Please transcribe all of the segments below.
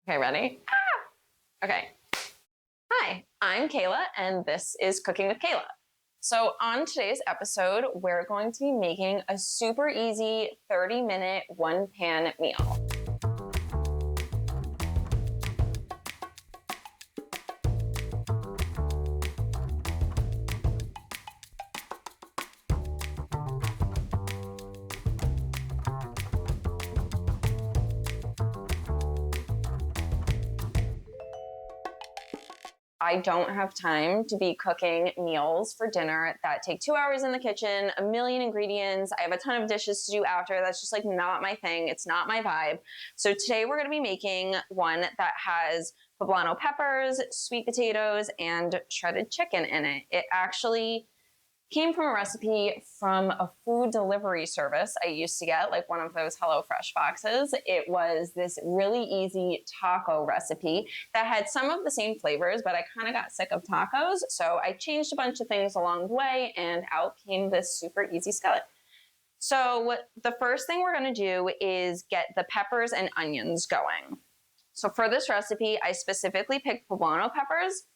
Okay, ready? Okay. Hi, I'm Kayla, and this is Cooking with Kayla. So on today's episode, we're going to be making a super easy 30-minute one-pan meal. I don't have time to be cooking meals for dinner that take 2 hours in the kitchen, a million ingredients. I have a ton of dishes to do after. That's just like not my thing. It's not my vibe. So today we're going to be making one that has poblano peppers, sweet potatoes, and shredded chicken in it. It actually came from a recipe from a food delivery service I used to get, like one of those HelloFresh boxes. It was this really easy taco recipe that had some of the same flavors, but I kind of got sick of tacos. So I changed a bunch of things along the way, and out came this super easy skillet. So the first thing we're gonna do is get the peppers and onions going. So for this recipe, I specifically picked poblano peppers.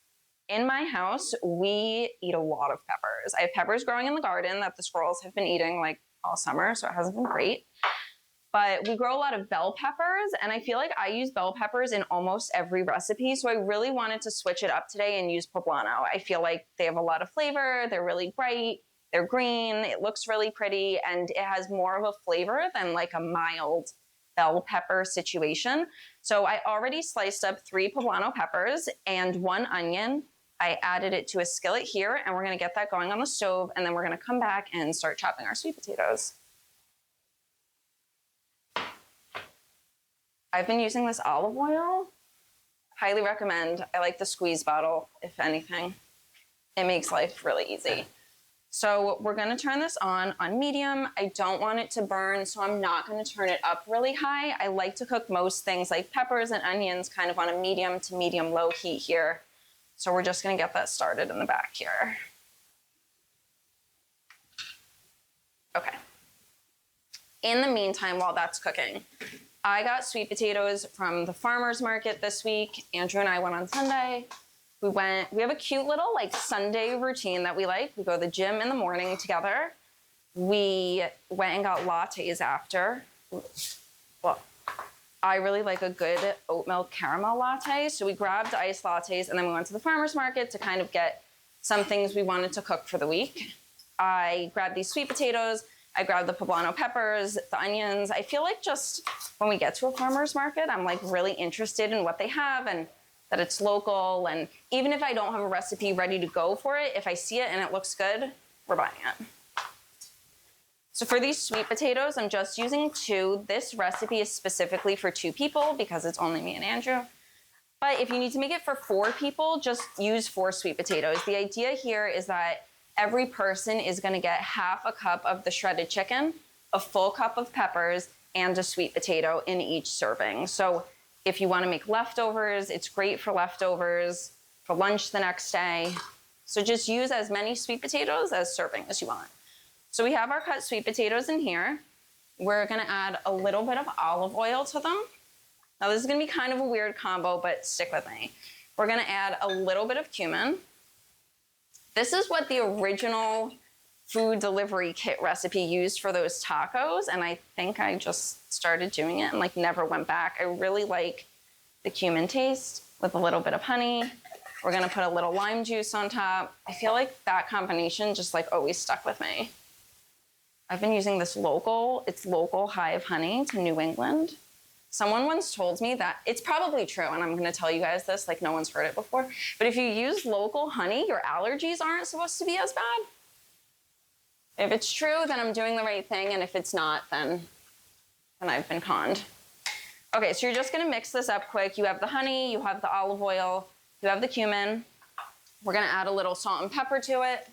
In my house, we eat a lot of peppers. I have peppers growing in the garden that the squirrels have been eating like all summer, so it hasn't been great. But we grow a lot of bell peppers, and I feel like I use bell peppers in almost every recipe, so I really wanted to switch it up today and use poblano. I feel like they have a lot of flavor, they're really bright, they're green, it looks really pretty, and it has more of a flavor than like a mild bell pepper situation. So I already sliced up 3 poblano peppers and 1 onion. I added it to a skillet here, and we're gonna get that going on the stove, and then we're gonna come back and start chopping our sweet potatoes. I've been using this olive oil. Highly recommend. I like the squeeze bottle, if anything. It makes life really easy. So we're gonna turn this on medium. I don't want it to burn, so I'm not gonna turn it up really high. I like to cook most things like peppers and onions kind of on a medium to medium low heat here. So we're just gonna get that started in the back here. Okay. In the meantime, while that's cooking, I got sweet potatoes from the farmer's market this week. Andrew and I went on Sunday. We have a cute little like Sunday routine that we like. We go to the gym in the morning together. We went and got lattes after. Well, I really like a good oat milk caramel latte. So we grabbed iced lattes, and then we went to the farmer's market to kind of get some things we wanted to cook for the week. I grabbed these sweet potatoes. I grabbed the poblano peppers, the onions. I feel like just when we get to a farmer's market, I'm like really interested in what they have and that it's local. And even if I don't have a recipe ready to go for it, if I see it and it looks good, we're buying it. So for these sweet potatoes, I'm just using 2. This recipe is specifically for 2 people because it's only me and Andrew. But if you need to make it for 4 people, just use 4 sweet potatoes. The idea here is that every person is gonna get half a cup of the shredded chicken, a full cup of peppers, and a sweet potato in each serving. So if you wanna make leftovers, it's great for leftovers, for lunch the next day. So just use as many sweet potatoes as serving as you want. So we have our cut sweet potatoes in here. We're gonna add a little bit of olive oil to them. Now this is gonna be kind of a weird combo, but stick with me. We're gonna add a little bit of cumin. This is what the original food delivery kit recipe used for those tacos, and I think I just started doing it and like never went back. I really like the cumin taste with a little bit of honey. We're gonna put a little lime juice on top. I feel like that combination just like always stuck with me. I've been using this local hive honey to New England. Someone once told me that, it's probably true, and I'm gonna tell you guys this, like no one's heard it before, but if you use local honey, your allergies aren't supposed to be as bad. If it's true, then I'm doing the right thing, and if it's not, then I've been conned. Okay, so you're just gonna mix this up quick. You have the honey, you have the olive oil, you have the cumin. We're gonna add a little salt and pepper to it.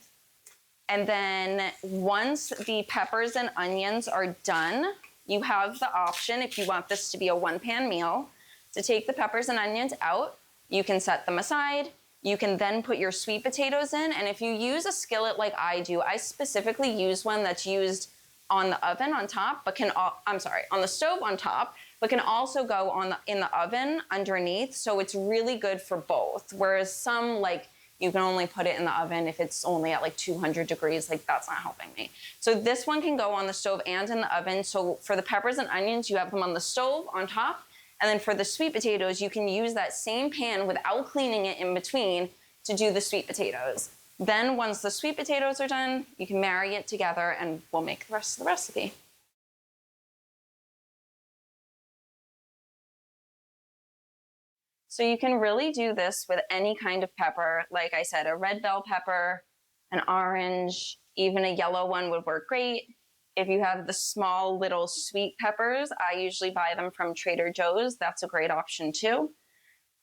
And then once the peppers and onions are done, you have the option, if you want this to be a one-pan meal, to take the peppers and onions out. You can set them aside. You can then put your sweet potatoes in. And if you use a skillet like I do, I specifically use one that's used on the oven on top, but on the stove on top, but can also go in the oven underneath. So it's really good for both. Whereas some, like, you can only put it in the oven if it's only at like 200 degrees, like that's not helping me. So this one can go on the stove and in the oven. So for the peppers and onions, you have them on the stove on top. And then for the sweet potatoes, you can use that same pan without cleaning it in between to do the sweet potatoes. Then once the sweet potatoes are done, you can marry it together and we'll make the rest of the recipe. So you can really do this with any kind of pepper. Like I said, a red bell pepper, an orange, even a yellow one would work great. If you have the small little sweet peppers, I usually buy them from Trader Joe's. That's a great option too.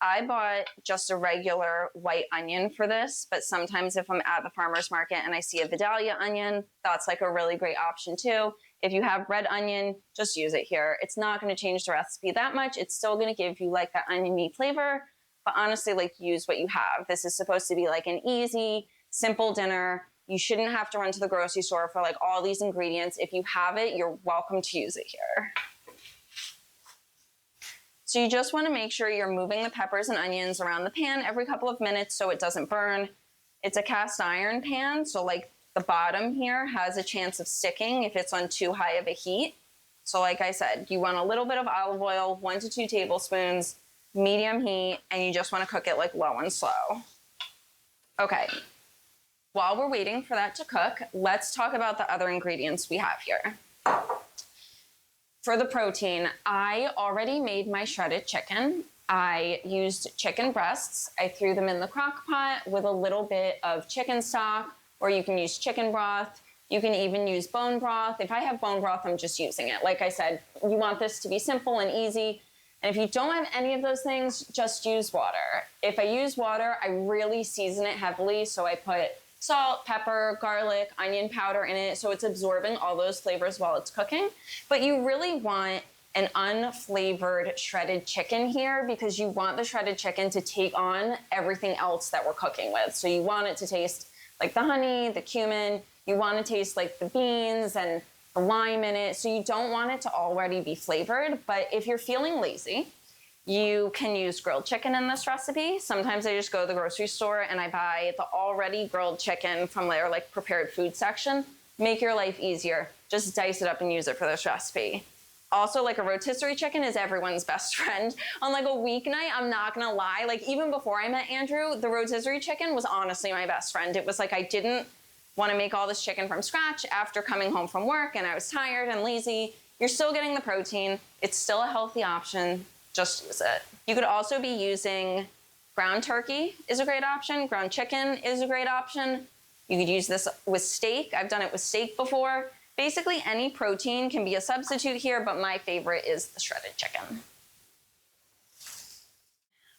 I bought just a regular white onion for this, but sometimes if I'm at the farmer's market and I see a Vidalia onion, that's like a really great option too. If you have red onion, just use it here. It's not going to change the recipe that much. It's still going to give you like that oniony flavor, but honestly, like use what you have. This is supposed to be like an easy, simple dinner. You shouldn't have to run to the grocery store for like all these ingredients. If you have it, you're welcome to use it here. So you just want to make sure you're moving the peppers and onions around the pan every couple of minutes so it doesn't burn. It's a cast iron pan, so like the bottom here has a chance of sticking if it's on too high of a heat. So like I said, you want a little bit of olive oil, 1 to 2 tablespoons, medium heat, and you just want to cook it like low and slow. Okay, while we're waiting for that to cook, let's talk about the other ingredients we have here. For the protein, I already made my shredded chicken. I used chicken breasts. I threw them in the crock pot with a little bit of chicken stock, or you can use chicken broth. You can even use bone broth. If I have bone broth, I'm just using it. Like I said, you want this to be simple and easy. And if you don't have any of those things, just use water. If I use water, I really season it heavily. So I put salt, pepper, garlic, onion powder in it, so it's absorbing all those flavors while it's cooking. But you really want an unflavored shredded chicken here because you want the shredded chicken to take on everything else that we're cooking with. So you want it to taste like the honey, the cumin, you want to taste like the beans and the lime in it. So you don't want it to already be flavored, but if you're feeling lazy, you can use grilled chicken in this recipe. Sometimes I just go to the grocery store and I buy the already grilled chicken from their like prepared food section. Make your life easier. Just dice it up and use it for this recipe. Also, like a rotisserie chicken is everyone's best friend. On like a weeknight, I'm not gonna lie, like even before I met Andrew, the rotisserie chicken was honestly my best friend. It was like I didn't want to make all this chicken from scratch after coming home from work and I was tired and lazy. You're still getting the protein. It's still a healthy option. Just use it. You could also be using ground turkey is a great option. Ground chicken is a great option. You could use this with steak. I've done it with steak before. Basically, any protein can be a substitute here, but my favorite is the shredded chicken.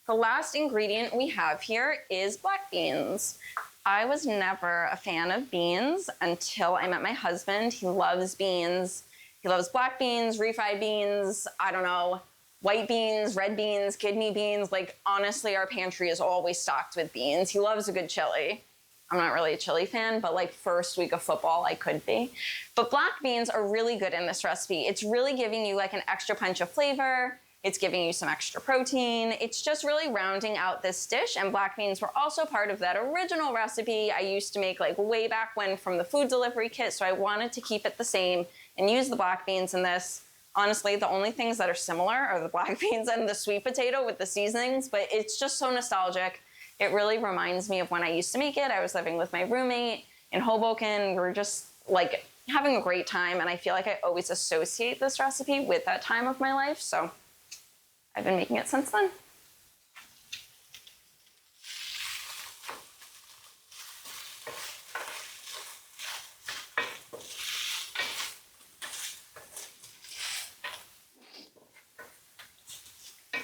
The last ingredient we have here is black beans. I was never a fan of beans until I met my husband. He loves beans. He loves black beans, refried beans, I don't know, white beans, red beans, kidney beans. Like, honestly, our pantry is always stocked with beans. He loves a good chili. I'm not really a chili fan, but like first week of football, I could be. But black beans are really good in this recipe. It's really giving you like an extra punch of flavor. It's giving you some extra protein. It's just really rounding out this dish. And black beans were also part of that original recipe I used to make like way back when from the food delivery kit. So I wanted to keep it the same and use the black beans in this. Honestly, the only things that are similar are the black beans and the sweet potato with the seasonings, but it's just so nostalgic. It really reminds me of when I used to make it. I was living with my roommate in Hoboken. We were just like having a great time. And I feel like I always associate this recipe with that time of my life. So I've been making it since then.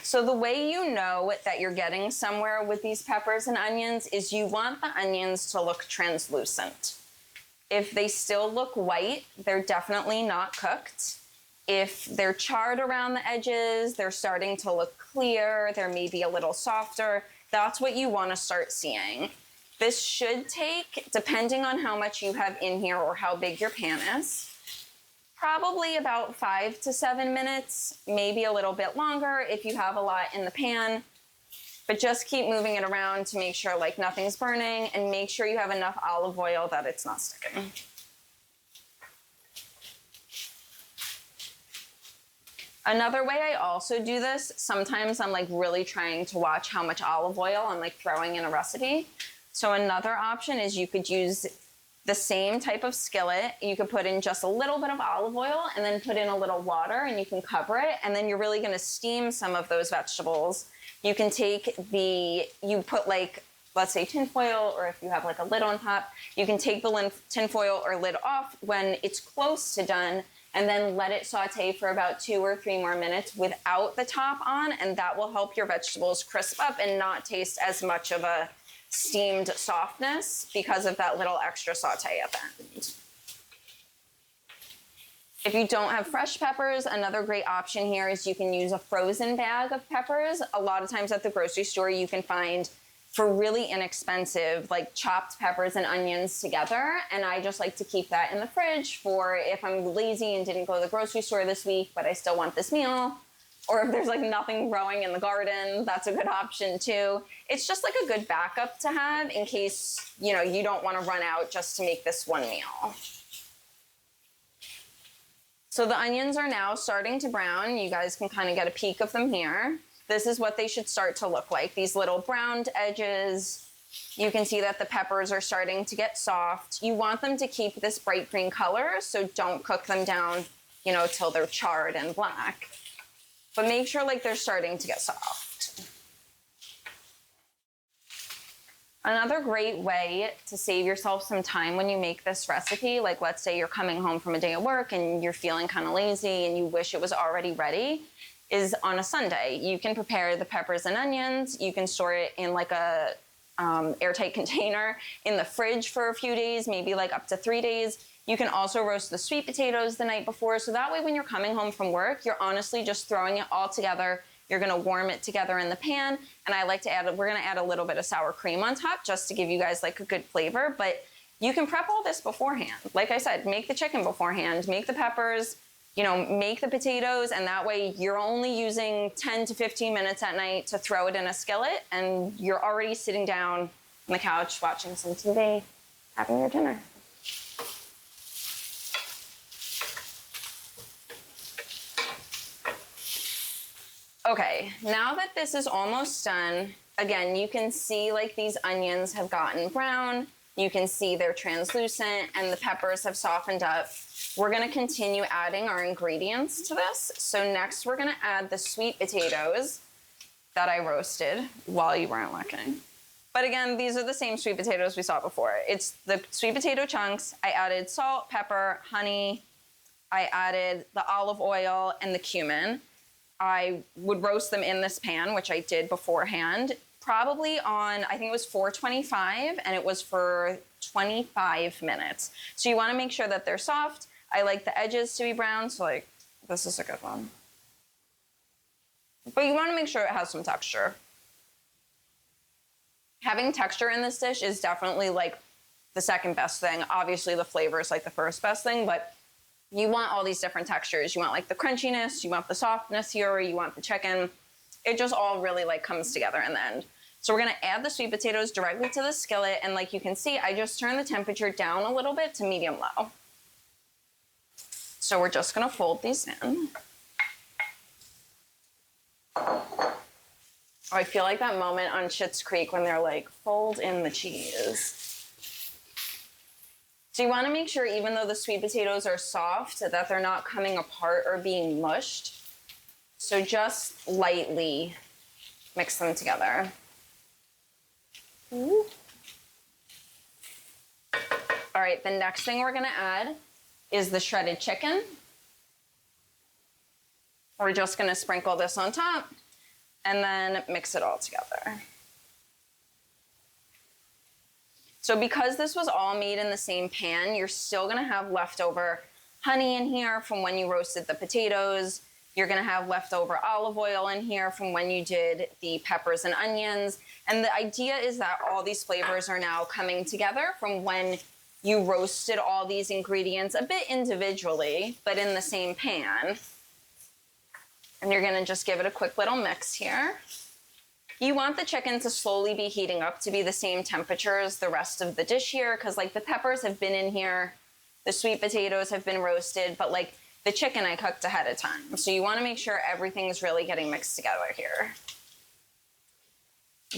So the way you know that you're getting somewhere with these peppers and onions is you want the onions to look translucent. If they still look white, they're definitely not cooked. If they're charred around the edges, they're starting to look clear, they're maybe a little softer, that's what you want to start seeing. This should take, depending on how much you have in here or how big your pan is, probably about 5 to 7 minutes, maybe a little bit longer if you have a lot in the pan. But just keep moving it around to make sure like nothing's burning, and make sure you have enough olive oil that it's not sticking. Another way I also do this, sometimes I'm like really trying to watch how much olive oil I'm like throwing in a recipe. So another option is you could use the same type of skillet. You could put in just a little bit of olive oil and then put in a little water, and you can cover it. And then you're really gonna steam some of those vegetables. You can take you put like, let's say tinfoil, or if you have like a lid on top, you can take the tinfoil or lid off when it's close to done, and then let it saute for about 2 or 3 more minutes without the top on, and that will help your vegetables crisp up and not taste as much of a steamed softness because of that little extra saute at the end. If you don't have fresh peppers, another great option here is you can use a frozen bag of peppers. A lot of times at the grocery store, you can find for really inexpensive, like chopped peppers and onions together. And I just like to keep that in the fridge for if I'm lazy and didn't go to the grocery store this week, but I still want this meal. Or if there's like nothing growing in the garden, that's a good option too. It's just like a good backup to have in case, you know, you don't want to run out just to make this one meal. So the onions are now starting to brown. You guys can kind of get a peek of them here. This is what they should start to look like. These little browned edges. You can see that the peppers are starting to get soft. You want them to keep this bright green color, so don't cook them down, you know, till they're charred and black. But make sure like they're starting to get soft. Another great way to save yourself some time when you make this recipe, like let's say you're coming home from a day of work and you're feeling kind of lazy and you wish it was already ready, is on a Sunday. You can prepare the peppers and onions. You can store it in like a airtight container in the fridge for a few days, maybe like up to 3 days. You can also roast the sweet potatoes the night before. So that way when you're coming home from work, you're honestly just throwing it all together. You're gonna warm it together in the pan. And I like to add, we're gonna add a little bit of sour cream on top just to give you guys like a good flavor. But you can prep all this beforehand. Like I said, make the chicken beforehand, make the peppers, you know, make the potatoes, and that way you're only using 10 to 15 minutes at night to throw it in a skillet, and you're already sitting down on the couch watching some TV, having your dinner. Okay, now that this is almost done, again, you can see like these onions have gotten brown. You can see they're translucent and the peppers have softened up. We're gonna continue adding our ingredients to this. So next we're gonna add the sweet potatoes that I roasted while you weren't looking. But again, these are the same sweet potatoes we saw before. It's the sweet potato chunks. I added salt, pepper, honey. I added the olive oil and the cumin. I would roast them in this pan, which I did beforehand, probably on, I think it was 425, and it was for 25 minutes. So you wanna make sure that they're soft. I like the edges to be brown, so like, this is a good one. But you wanna make sure it has some texture. Having texture in this dish is definitely like the second best thing. Obviously the flavor is like the first best thing, but you want all these different textures. You want like the crunchiness, you want the softness here, you want the chicken. It just all really like comes together in the end. So we're gonna add the sweet potatoes directly to the skillet, and like you can see, I just turned the temperature down a little bit to medium-low. So we're just gonna fold these in. Oh, I feel like that moment on Schitt's Creek when they're like, fold in the cheese. So you wanna make sure, even though the sweet potatoes are soft, that they're not coming apart or being mushed. So just lightly mix them together. Ooh. All right, the next thing we're gonna add is the shredded chicken. We're just gonna sprinkle this on top and then mix it all together. So because this was all made in the same pan, you're still gonna have leftover honey in here from when you roasted the potatoes. You're gonna have leftover olive oil in here from when you did the peppers and onions. And the idea is that all these flavors are now coming together from when you roasted all these ingredients a bit individually, but in the same pan. And you're gonna just give it a quick little mix here. You want the chicken to slowly be heating up to be the same temperature as the rest of the dish here, because like the peppers have been in here, the sweet potatoes have been roasted, but like the chicken I cooked ahead of time. So you wanna make sure everything's really getting mixed together here.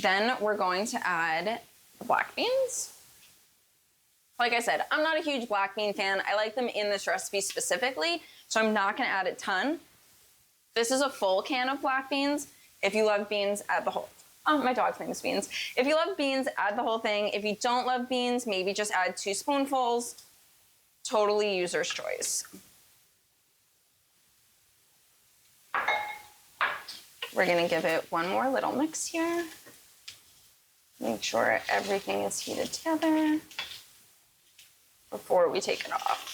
Then we're going to add the black beans. Like I said, I'm not a huge black bean fan. I like them in this recipe specifically, so I'm not gonna add a ton. This is a full can of black beans. If you love beans, add the whole, oh, my dog's name is Beans. If you love beans, add the whole thing. If you don't love beans, maybe just add 2 spoonfuls. Totally user's choice. We're gonna give it one more little mix here. Make sure everything is heated together before we take it off.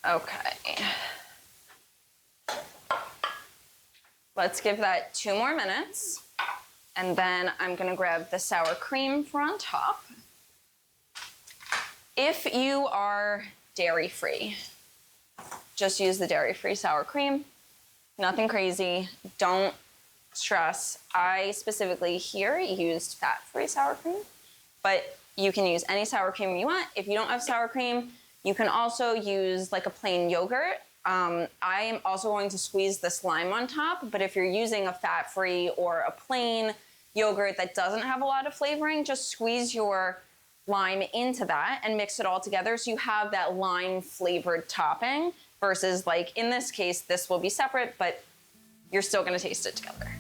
Okay. Let's give that 2 more minutes. And then I'm gonna grab the sour cream for on top. If you are dairy-free, just use the dairy-free sour cream. Nothing crazy, don't stress. I specifically here used fat-free sour cream, but you can use any sour cream you want. If you don't have sour cream, you can also use like a plain yogurt. I am also going to squeeze this lime on top, but if you're using a fat-free or a plain yogurt that doesn't have a lot of flavoring, just squeeze your lime into that and mix it all together so you have that lime flavored topping versus like in this case, this will be separate, but you're still gonna taste it together.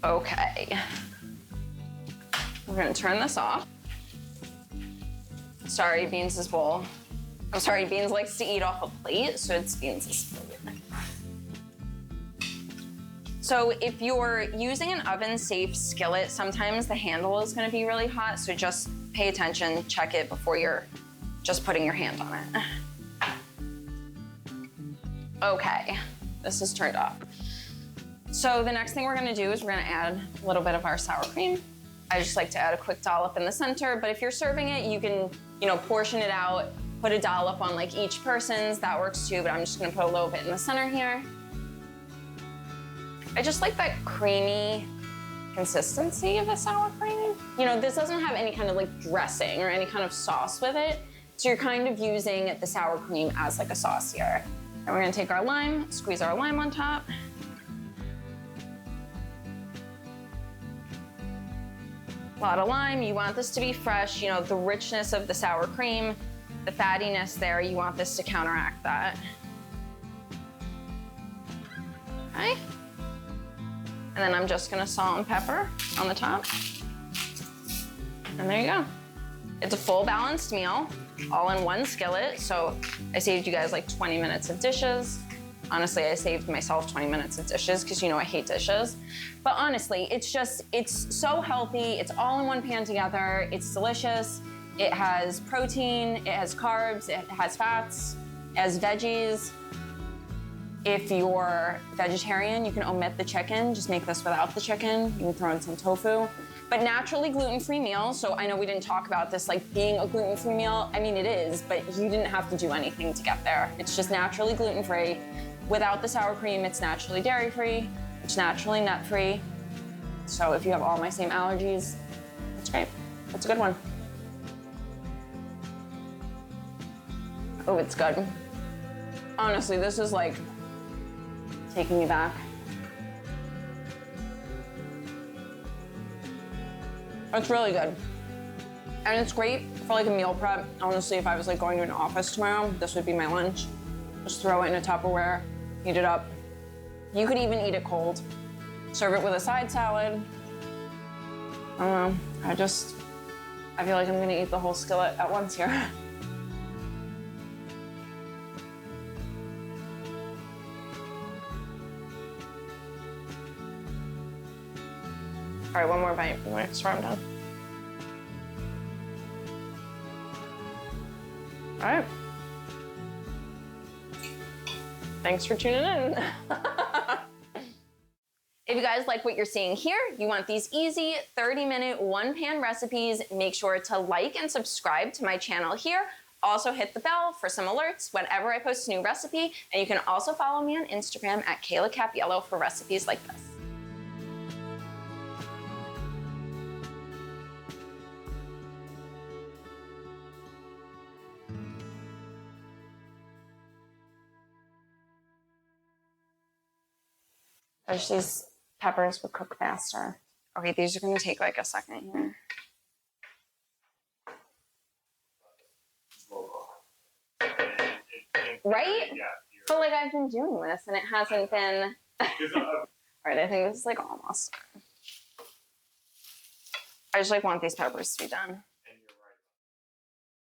Okay. We're gonna turn this off. Sorry, Beans' bowl. I'm sorry, Beans likes to eat off a plate, so it's Beans' plate. So if you're using an oven-safe skillet, sometimes the handle is gonna be really hot, so just pay attention, check it before you're just putting your hand on it. Okay, this is turned off. So the next thing we're gonna do is we're gonna add a little bit of our sour cream. I just like to add a quick dollop in the center, but if you're serving it, you can, portion it out, put a dollop on like each person's, that works too, but I'm just gonna put a little bit in the center here. I just like that creamy consistency of the sour cream. This doesn't have any kind of like dressing or any kind of sauce with it, so you're kind of using the sour cream as like a sauce here. And we're gonna take our lime, squeeze our lime on top. A lot of lime, you want this to be fresh, the richness of the sour cream, the fattiness there, you want this to counteract that. Okay. And then I'm just gonna salt and pepper on the top. And there you go. It's a full balanced meal, all in one skillet, so I saved you guys like 20 minutes of dishes. Honestly, I saved myself 20 minutes of dishes because I hate dishes. But honestly, it's so healthy. It's all in one pan together. It's delicious. It has protein, it has carbs, it has fats, it has veggies. If you're vegetarian, you can omit the chicken. Just make this without the chicken. You can throw in some tofu. But naturally gluten-free meal, so I know we didn't talk about this like being a gluten-free meal. I mean, it is, but you didn't have to do anything to get there. It's just naturally gluten-free. Without the sour cream, it's naturally dairy-free. It's naturally nut-free. So if you have all my same allergies, it's great. It's a good one. Oh, it's good. Honestly, this is like taking me back. It's really good. And it's great for like a meal prep. Honestly, if I was like going to an office tomorrow, this would be my lunch. Just throw it in a Tupperware, heat it up. You could even eat it cold. Serve it with a side salad. I don't know, I feel like I'm gonna eat the whole skillet at once here. All right, one more bite, make sure I'm done. All right, Thanks for tuning in. If you guys like what you're seeing here, you want these easy 30-minute one-pan recipes, make sure to like and subscribe to my channel here. Also hit the bell for some alerts whenever I post a new recipe, and you can also follow me on Instagram at Kayla Capiello for recipes like this. I wish these peppers would cook faster. Okay, these are gonna take like a second here. Right? But like I've been doing this and it hasn't been. All right, I think this is like almost done. I just like want these peppers to be done.